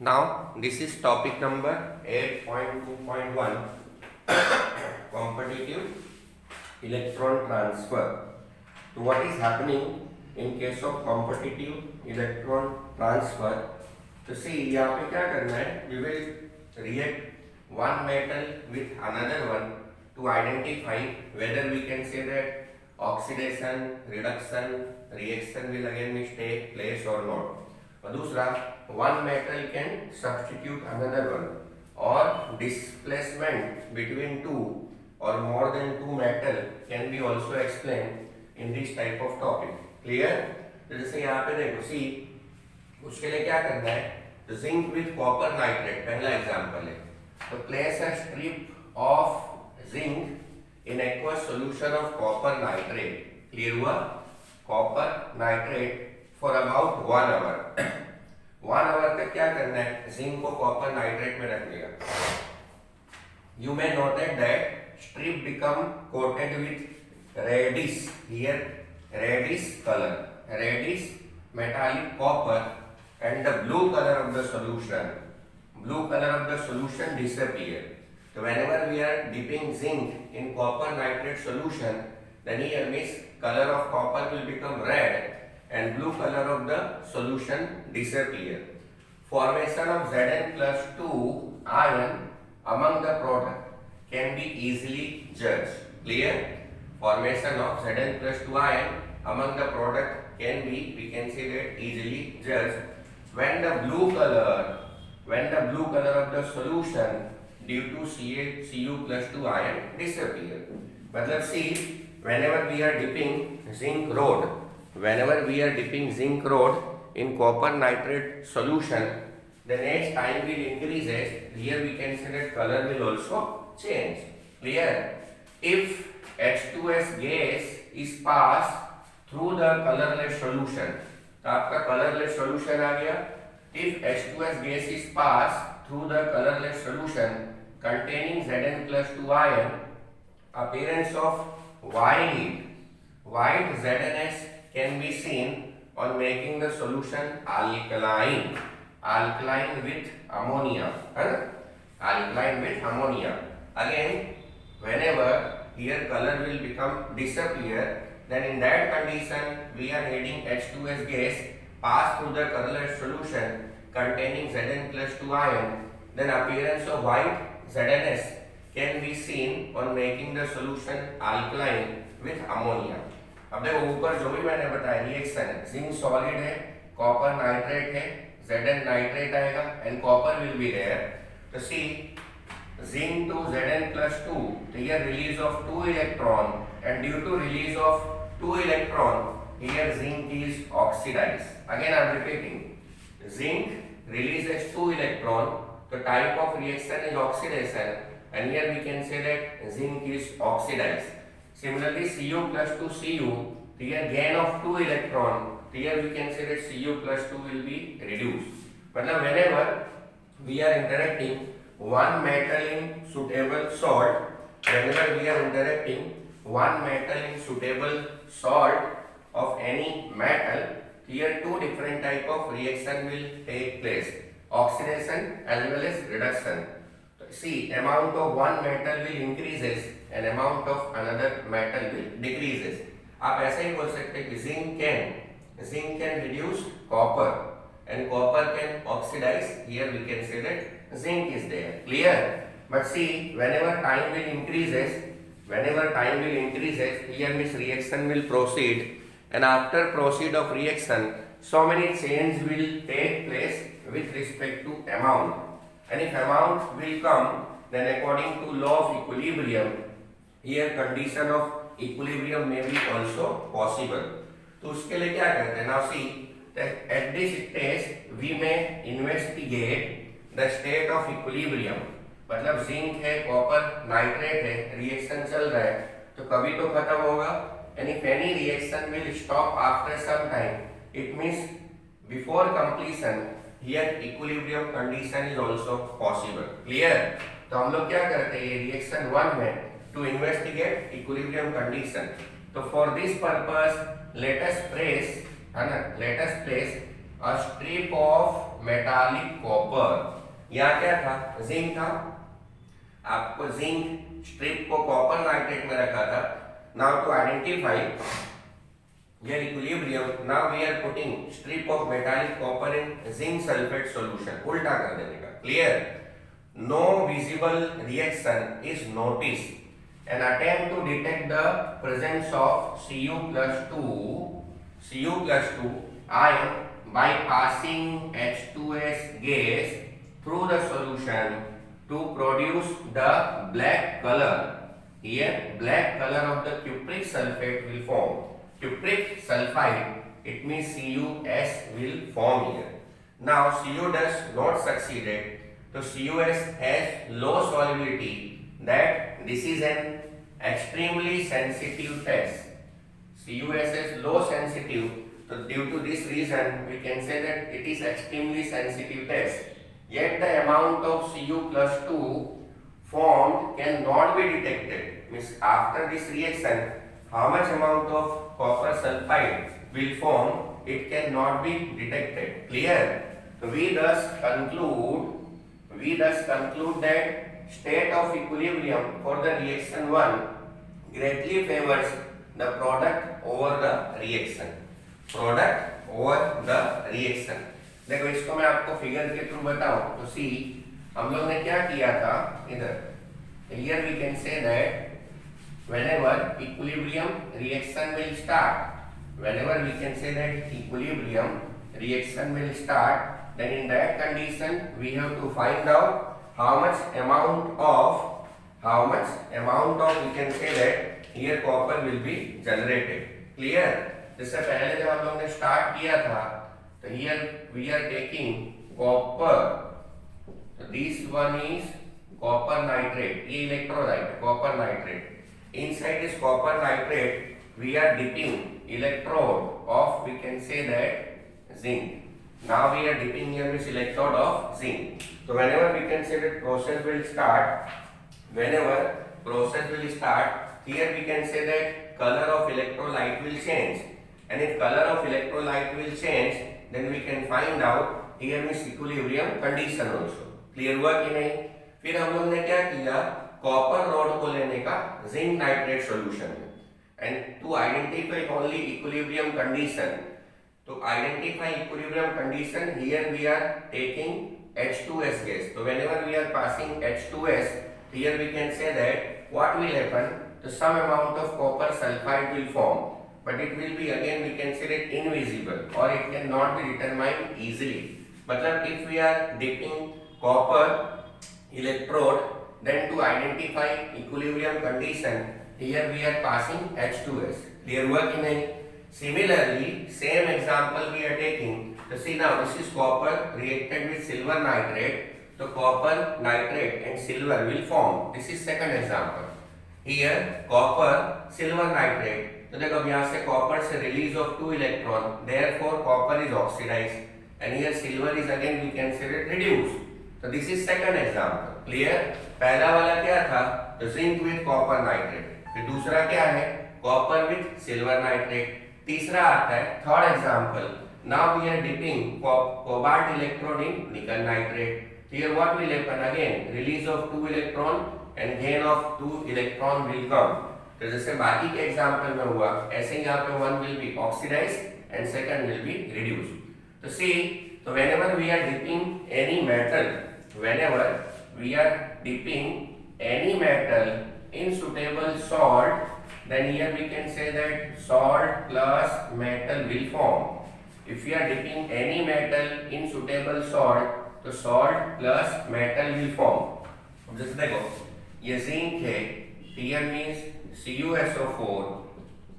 Now, this is topic number 8.2.1 competitive electron transfer. So, what is happening in case of competitive electron transfer? तो see यहाँ पे क्या करना है? We will react one metal with another one to identify whether we can say that oxidation, reduction, reaction will again take place or not. और दूसरा one metal can substitute another one or displacement between two or more than two metal can be also explained in this type of topic. Clear? तो जैसे यहाँ पे देखो सी उसके लिए क्या करना है जिंक विथ कॉपर नाइट्रेट पहला एग्जांपल है तो place a strip of zinc in aqueous solution of copper nitrate clear हुआ copper nitrate for about 1 hour 1 hour तक क्या करना है जिंक को कॉपर नाइट्रेट में रख देगा you may noted that strip become coated with reddish here reddish colour reddish metallic copper and the blue color of the solution disappear. So whenever we are dipping zinc in copper nitrate solution, then here means color of copper will become red and blue color of the solution disappear. Formation of Zn plus 2 ion among the product can be easily judged. Clear? Formation of Zn plus 2 ion among the product can be, we can say that easily judged when the blue color of the solution due to Cu plus 2 ion disappear. मतलब see whenever we are dipping zinc rod in copper nitrate solution, the next time will increases. Here we can say that color will also change. Clear? If H2S gas is passed through the colorless solution, तो आपका colorless solution आ गया. If H2S gas is passed through the colorless solution containing Zn plus 2 ion, appearance of white ZnS can be seen on making the solution alkaline with ammonia. Alkaline with ammonia. Again, whenever here color will become disappear, then in that condition we are adding H2S gas pass through the colorless solution containing Zn plus 2 ion, then appearance of white ZnS can be seen on making the solution alkaline with ammonia. अब देखो ऊपर जो भी मैंने बताया reaction zinc solid है copper nitrate है Zn nitrate आएगा and copper will be there तो see zinc to Zn plus 2 तो here release of 2 electron and due to release of 2 electron here zinc is oxidized. Again I am repeating zinc releases 2 electron the type of reaction is oxidation and here we can say that zinc is oxidized. Similarly Cu plus 2 Cu here gain of 2 electron here we can say that Cu plus 2 will be reduced. मतलब whenever we are interacting one metal in suitable salt whenever we are interacting one metal in suitable salt of any metal here two different type of reaction will take place oxidation as well as reduction. See amount of one metal will increases and amount of another metal will decreases. आप ऐसे ही बोल सकते हैं कि zinc can reduce copper and copper can oxidize. Here we can say that zinc is there. Clear? But see whenever time will increases here means reaction will proceed and after proceed of reaction so many change will take place with respect to amount and if amount will come then according to law of equilibrium here condition of equilibrium may be also possible. तो उसके लिए क्या करते हैं now see that at this stage we may investigate the state of equilibrium. मतलब zinc है copper nitrate है reaction चल रहा है तो कभी तो खत्म होगा and if any reaction will stop after some time it means before completion here equilibrium condition is also possible. Clear? तो हम लोग क्या करते हैं ये रिएक्शन 1 में to investigate equilibrium condition. तो for this purpose let us place a strip of metallic copper, यहाँ क्या था, जिंक था, आपको जिंक स्ट्रिप को कॉपर नाइट्रेट में रखा था. Now to identify their equilibrium, now we are putting strip of metallic copper in zinc sulfate solution. उल्टा कर देने का. Clear? No visible reaction is noticed. An attempt to detect the presence of Cu+2 ion by passing H2S gas through the solution to produce the black color. Here, black color of the cupric sulfate will form. Cupric sulfide, it means CuS will form here. Now Cu does not succeeded, so CuS has low solubility, that this is an extremely sensitive test. CuS is low sensitive, so due to this reason we can say that it is extremely sensitive test. Yet the amount of Cu+2 formed cannot be detected. Means after this reaction, how much amount of copper sulfide will form, it cannot be detected. Clear? So we thus conclude that state of equilibrium for the reaction 1 greatly favors the product over the reaction. देखो इसको मैं आपको figure के through बताऊं तो सी, हम लोग ने क्या किया था इधर, here we can say that whenever equilibrium reaction will start, then in that condition we have to find out how much amount of we can say that here copper will be generated. Clear? जैसे पहले जब हम लोग ने start किया था तो here we are taking copper, so this one is copper nitrate, ये electrolyte copper nitrate. Inside this copper nitrate we are dipping electrode of, we can say that, zinc. Now we are dipping here this electrode of zinc. So whenever we can say that process will start, here we can say that color of electrolyte will change, and if color of electrolyte will change, then we can find out here means equilibrium condition also. Clear हुआ कि नहीं? फिर हम लोग ने क्या किया, copper rod को लेने का जिंक नाइट्रेट सॉल्यूशन में, and to identify only equilibrium condition, तो identify equilibrium condition, here we are taking H2S gas. So whenever we are passing H2S, here we can say that what will happen, so some amount of copper sulfide will form, but it will be again we can say that invisible, or it cannot be determined easily. मतलब if we are dipping copper electrode, then to identify equilibrium condition, here we are passing H2S. Clear हुआ कि नहीं? Similarly, same example we are taking. So see now, this is copper reacted with silver nitrate. So copper nitrate and silver will form. This is second example. Here copper silver nitrate. तो देखो अब यहाँ से copper से release of 2 electron. Therefore copper is oxidized, and here silver is again we can say that reduced. So this is second example. Clear? पहला वाला क्या था, तो जिंक विथ कॉपर नाइट्रेट, फिर दूसरा क्या है, कॉपर विथ सिल्वर नाइट्रेट, तीसरा आता है third example, now we are dipping cobalt electron in nickel nitrate. Here what will happen, again release of 2 electron and gain of 2 electron will come. तो जैसे बाकी के एग्जांपल में हुआ, ऐसे ही यहाँ पे one will be oxidised and second will be reduced. तो see, so whenever we are dipping any metal in suitable salt, then here we can say that salt plus metal will form. If we are dipping any metal in suitable salt, तो salt plus metal will form. अब जैसे देखो ये zinc है, here means CuSO4,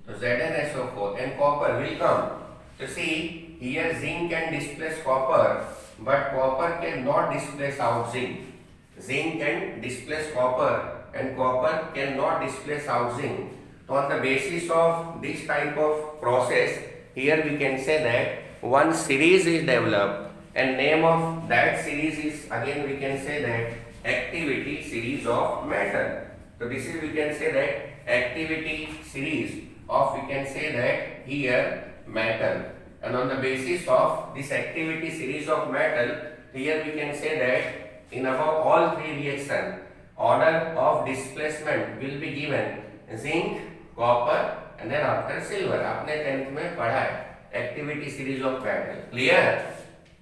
so ZnSO4 and copper will come. So see, here zinc can displace copper, but copper cannot displace out zinc. Zinc can displace copper and copper cannot displace out zinc. So on the basis of this type of process, here we can say that one series is developed, and name of that series is again we can say that activity series of metal. So this is we can say that activity series of we can say that here metal. and on the basis of this activity series of metal, here we can say that in above all three reactions, order of displacement will be given zinc, copper and then after silver. आपने 10th में पढ़ा है activity series of metal. Clear?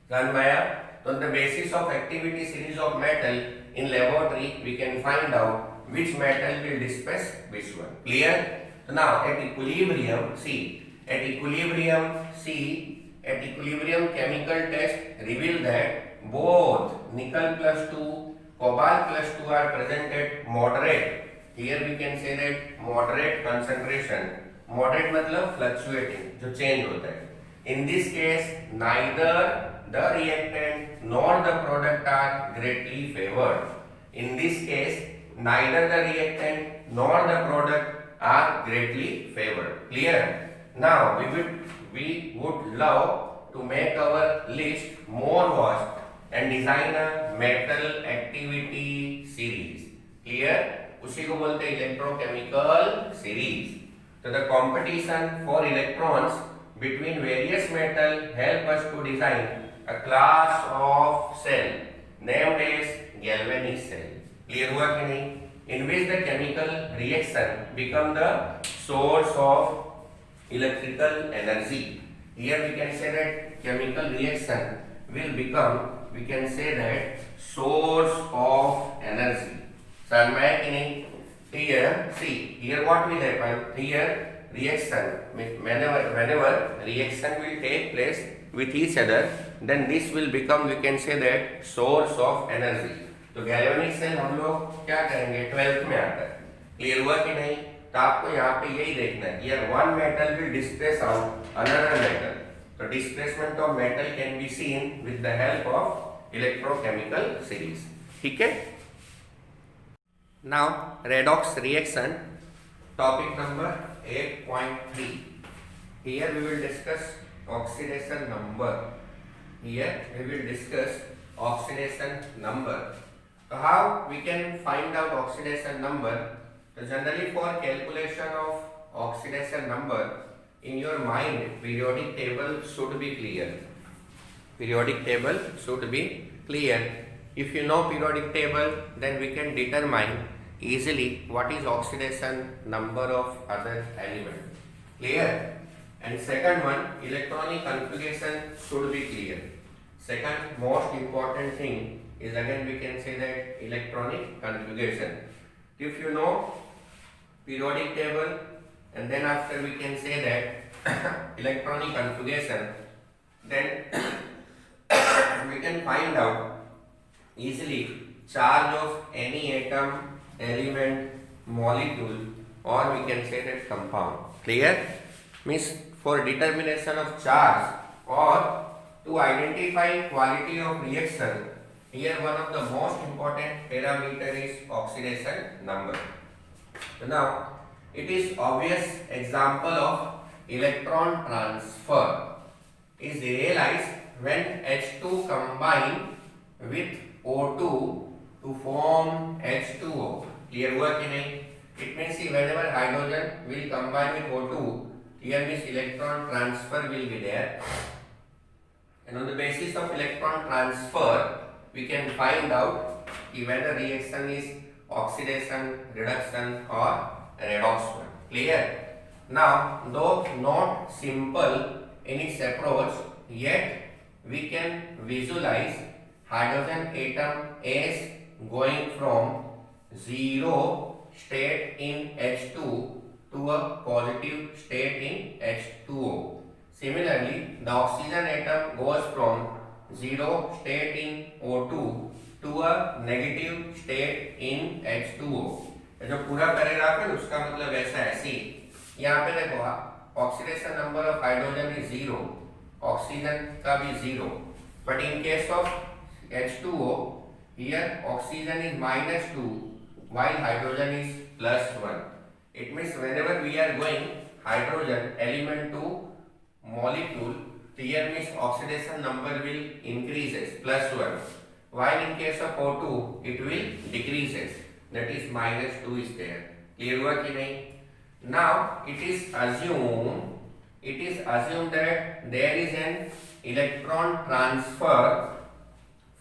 Done Maya? So on the basis of activity series of metal in laboratory, we can find out which metal will displace which one. Clear? So now at equilibrium, at equilibrium chemical test reveal that both nickel plus 2, cobalt plus 2 are present at moderate. Here we can say that moderate concentration. Moderate मतलब fluctuating, जो change होता है. In this case, neither the reactant nor the product are greatly favored. In this case, neither the reactant nor the product are greatly favored. Clear? Now we would love to make our list more vast and design a metal activity series. Clear? उसी को बोलते हैं electrochemical series. So the competition for electrons between various metal help us to design a class of cell named as galvanic cell. Clear हुआ कि नहीं? In which the chemical reaction become the source of electrical energy. Here we can say that chemical reaction will become, we can say that source of energy. Samaya कि नहीं? Here, see, here what will happen? Here reaction, whenever reaction will take place with each other, then this will become, we can say that source of energy. तो galvanic cell हम लोग क्या करेंगे 12th में आता है. क्लियर हुआ कि नहीं? तो आपको यहाँ पे यही देखना है. Here one metal will displace out another metal. So displacement of metal can be seen with the help of electrochemical series. ठीक है? Now redox reaction, topic number 8.3. Here we will discuss oxidation number. So how we can find out oxidation number? So generally for calculation of oxidation number, in your mind periodic table should be clear. If you know periodic table, then we can determine easily what is oxidation number of other element. Clear? And second one, electronic configuration should be clear. Second most important thing is, again we can say that electronic configuration. If you know periodic table and then after we can say that electronic configuration, then we can find out easily charge of any atom, element, molecule, or we can say that compound. Clear? Means for determination of charge or to identify quality of reaction, here one of the most important parameter is oxidation number. So now it is obvious example of electron transfer is realized when H2 combine with O2 to form H2O. Clear हुआ कि नहीं? It means whenever hydrogen will combine with O2, here means electron transfer will be there. And on the basis of electron transfer, we can find out whether reaction is oxidation, reduction or redox one. Clear? Now, though not simple in its approach, yet we can visualize hydrogen atom as going from zero state in H2 to a positive state in H2O. Similarly, the oxygen atom goes from zero state in O2 to a negative state in H2O. जो पूरा paragraph है उसका मतलब ऐसा है. सी यहाँ पे देखो oxidation number of hydrogen is zero, oxygen का भी zero, but in case of H2O here oxygen is -2 while hydrogen is +1. It means whenever we are going hydrogen element to molecule, here means oxidation number will increases +1, while in case of O2 it will decreases, that is -2 is there. Clear हुआ कि नहीं? Now it is it is assumed that there is an electron transfer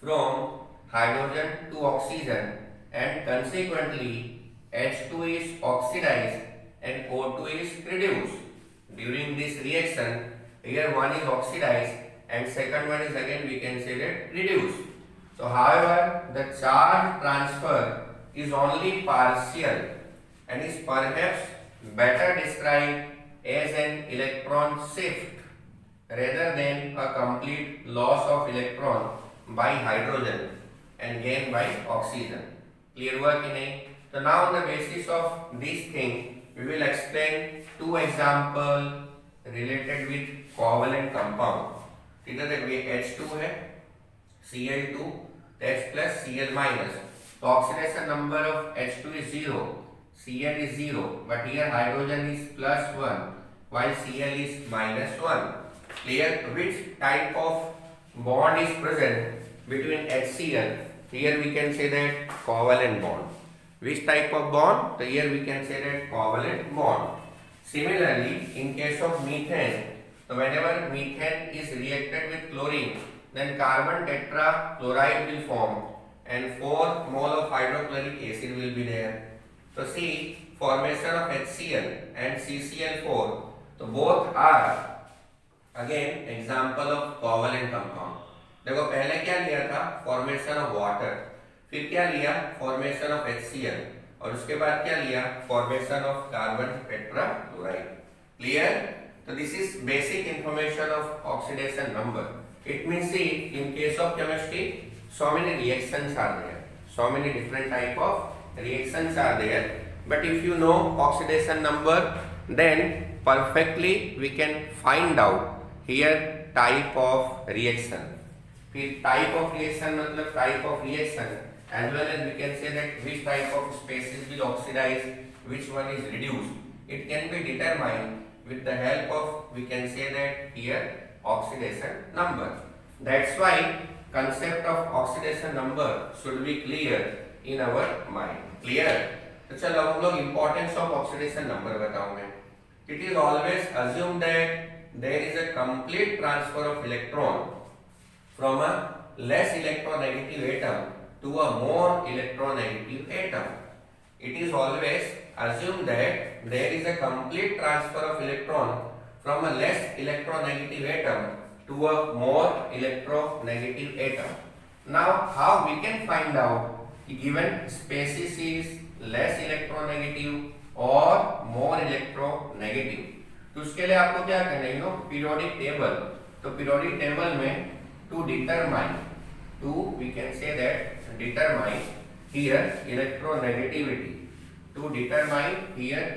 from hydrogen to oxygen, and consequently H2 is oxidized and O2 is reduced. During this reaction, here one is oxidized and second one is again we can say that reduced. So however, the charge transfer is only partial and is perhaps better described as an electron shift rather than a complete loss of electron by hydrogen and gain by oxygen. Clear हुआ कि नहीं? So now on the basis of this thing, we will explain two examples related with covalent compound. ठीक है, देखिए H2 है, Cl2, H plus Cl minus. So oxidation number of H2 is 0, Cl is 0, but here hydrogen is plus 1 while Cl is minus 1. Clear? Which type of bond is present between HCl? Here we can say that covalent bond. Which type of bond? So here we can say that covalent bond. Similarly, in case of methane, so whenever methane is reacted with chlorine, then carbon tetrachloride will form and 4 mole of hydrochloric acid will be there. So see, formation of HCl and CCl4, so both are again example of covalent compound. देखो पहले क्या लिया था, formation of water, फिर क्या लिया, formation of HCl, और उसके बाद क्या लिया, formation of carbon tetrachloride. Clear? तो this is basic information of oxidation number. It means see in case of chemistry so many reactions are there, so many different type of reactions are there, but if you know oxidation number, then perfectly we can find out here type of reaction. फिर type of reaction मतलब type of reaction, as well as we can say that which type of species will oxidize, which one is reduced. It can be determined with the help of, we can say that here, oxidation number. That's why concept of oxidation number should be clear in our mind. Clear? तो चलो हम लोग importance of oxidation number बताऊंगे. It is always assumed that there is a complete transfer of electron from a less electronegative atom to a more electronegative atom. It is always assumed that there is a complete transfer of electron from a less electronegative atom to a more electronegative atom. Now, how we can find out given species is less electronegative or more electronegative? तो उसके लिए आपको क्या करना है, periodic table. तो periodic table में to determine here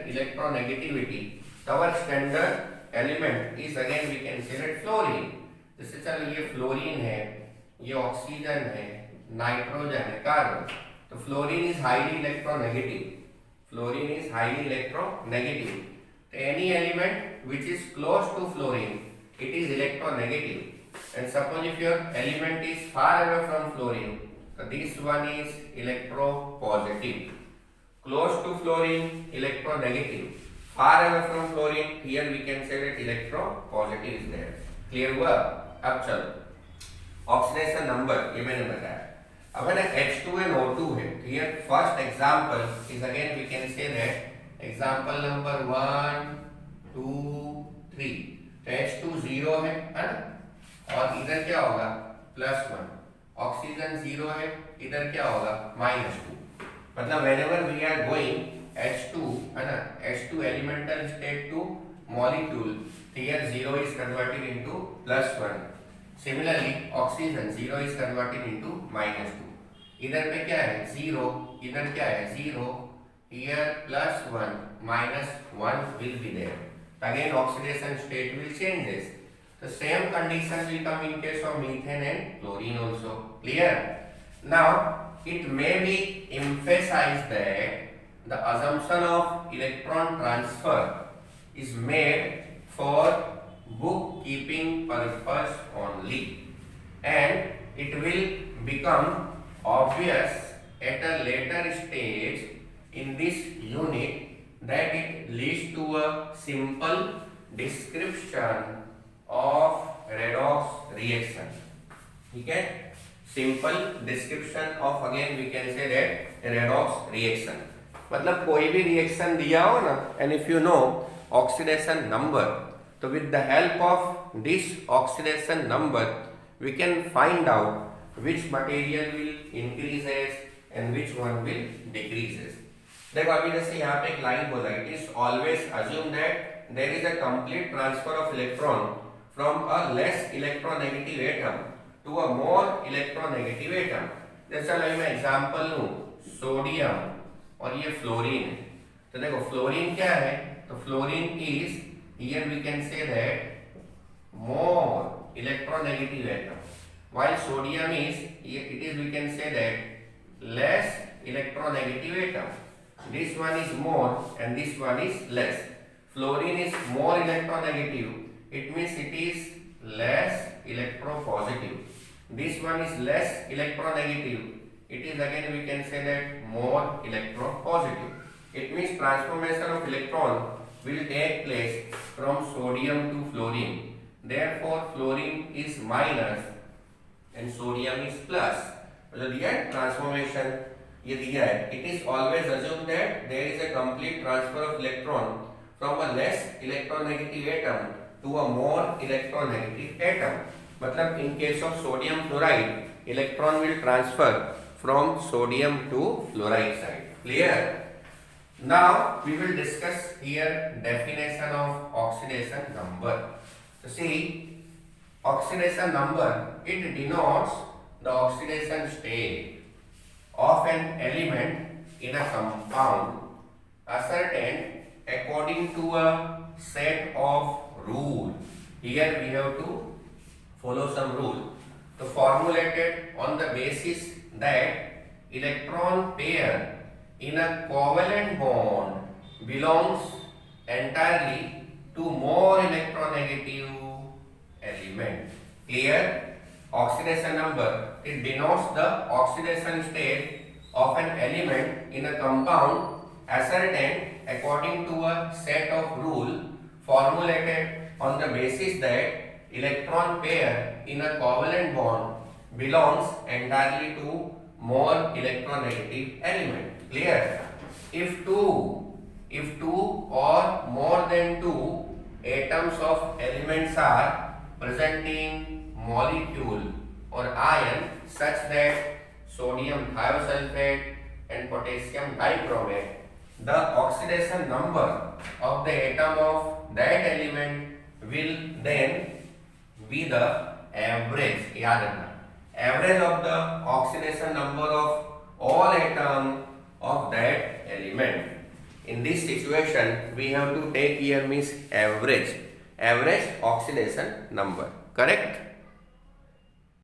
electronegativity, our standard element is again we can say that fluorine. जैसे चलो ये फ्लोरीन है, ये ऑक्सीजन है, नाइट्रोजन है, कार्बन. तो फ्लोरीन इज हाईली इलेक्ट्रोनेगेटिव. तो any element which is close to fluorine, it is electronegative. And suppose if your element is far away from fluorine, so this one is electropositive. Close to fluorine, electronegative. Far away from fluorine, here we can say that electropositive is there. Clear हुआ? अब चलो oxidation number ये मैंने बताया. अब है ना H2 and O2 है. Here first example is again we can say that example number 1, 2, 3. तो H2 0 है ना, और इधर क्या होगा, +1. ऑक्सीजन 0 है, इधर क्या होगा, -2. मतलब whenever we are going H2 है ना, H2 elemental state to molecule, here 0 is converted into +1. Similarly oxygen 0 is converted into -2. इधर पे क्या है 0, इधर क्या है 0, here +1 -1 will be there. Again oxidation state will changes. The same condition will come in case of methane and chlorine also. Clear? Now it may be emphasized that the assumption of electron transfer is made for bookkeeping purpose only, and it will become obvious at a later stage in this unit that it leads to a simple description of redox reaction. ठीक है, simple description of, again we can say that redox reaction. मतलब कोई भी reaction दिया हो ना, and if you know oxidation number, तो with the help of this oxidation number we can find out which material will increases and which one will decreases. देखो अभी जैसे यहाँ पे एक लाइन बोला, it is always assume that there is a complete transfer of electron from a less electronegative atom to a more electronegative atom. जैसा मैं example लूं, सोडियम और ये फ्लोरीन है. तो देखो फ्लोरीन क्या है, तो fluorine is, here we can say that more electronegative atom, while sodium is, it is, we can say that less electronegative atom. This one is more and this one is less. Fluorine is more electronegative, it means it is less electropositive. This one is less electronegative, it is again we can say that more electropositive. It means transformation of electron will take place from sodium to fluorine. Therefore fluorine is minus and sodium is plus. मतलब दिया है transformation, ये दिया है. It is always assume that there is a complete transfer of electron from a less electronegative atom to a more electronegative atom. मतलब in case of sodium fluoride electron will transfer from sodium to fluoride side. Clear? Now we will discuss here definition of oxidation number. So see, oxidation number, it denotes the oxidation state of an element in a compound ascertained according to a set of rule. Here we have to follow some rule. So formulated on the basis that electron pair in a covalent bond belongs entirely to more electronegative element. Clear? Oxidation number, it denotes the oxidation state of an element in a compound ascertained according to a set of rule formulated on the basis that electron pair in a covalent bond belongs entirely to more electronegative element. Clear? If two or more than two atoms of elements are present in molecule or ion such that sodium thiosulfate and potassium dichromate, the oxidation number of the atom of that element will then be the average. याद रखना, average of the oxidation number of all atoms of that element. In this situation we have to take here means average oxidation number. Correct?